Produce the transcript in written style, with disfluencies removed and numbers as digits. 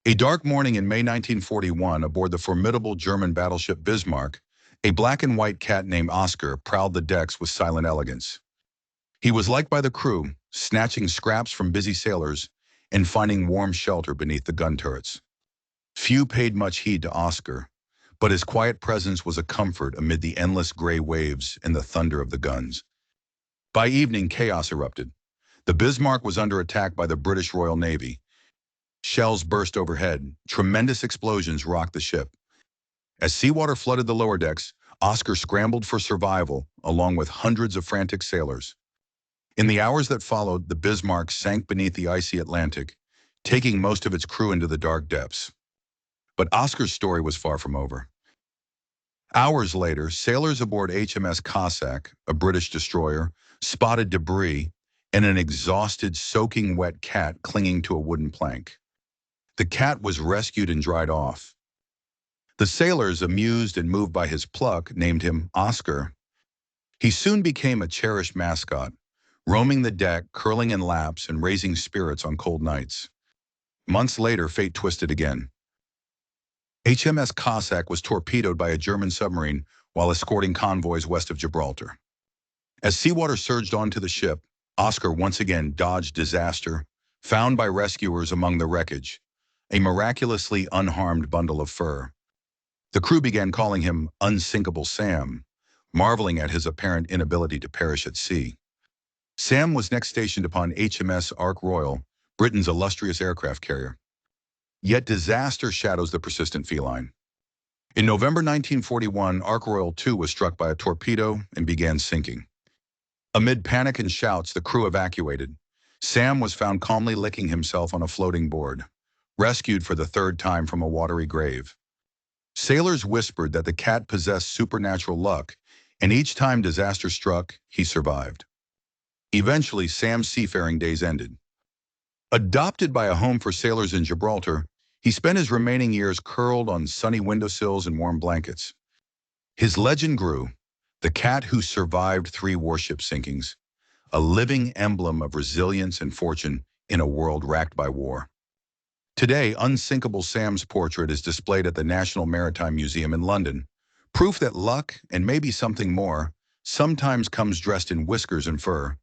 A dark morning in May 1941, aboard the formidable German battleship Bismarck, a black and white cat named Oscar prowled the decks with silent elegance. He was liked by the crew, snatching scraps from busy sailors and finding warm shelter beneath the gun turrets. Few paid much heed to Oscar, but his quiet presence was a comfort amid the endless gray waves and the thunder of the guns. By evening, chaos erupted. The Bismarck was under attack by the British Royal Navy. Shells burst overhead. Tremendous explosions rocked the ship. As seawater flooded the lower decks, Oscar scrambled for survival, along with hundreds of frantic sailors. In the hours that followed, the Bismarck sank beneath the icy Atlantic, taking most of its crew into the dark depths. But Oscar's story was far from over. Hours later, sailors aboard HMS Cossack, a British destroyer, spotted debris and an exhausted, soaking wet cat clinging to a wooden plank. The cat was rescued and dried off. The sailors, amused and moved by his pluck, named him Oscar. He soon became a cherished mascot, roaming the deck, curling in laps, and raising spirits on cold nights. Months later, fate twisted again. HMS Cossack was torpedoed by a German submarine while escorting convoys west of Gibraltar. As seawater surged onto the ship, Oscar once again dodged disaster, found by rescuers among the wreckage, a miraculously unharmed bundle of fur. The crew began calling him Unsinkable Sam, marveling at his apparent inability to perish at sea. Sam was next stationed upon HMS Ark Royal, Britain's illustrious aircraft carrier. Yet disaster shadows the persistent feline. In November 1941, Ark Royal II was struck by a torpedo and began sinking. Amid panic and shouts, the crew evacuated. Sam was found calmly licking himself on a floating board, rescued for the third time from a watery grave. Sailors whispered that the cat possessed supernatural luck, and each time disaster struck, he survived. Eventually, Sam's seafaring days ended. Adopted by a home for sailors in Gibraltar, he spent his remaining years curled on sunny windowsills and warm blankets. His legend grew, the cat who survived 3 warship sinkings, a living emblem of resilience and fortune in a world racked by war. Today, Unsinkable Sam's portrait is displayed at the National Maritime Museum in London, proof that luck, and maybe something more, sometimes comes dressed in whiskers and fur,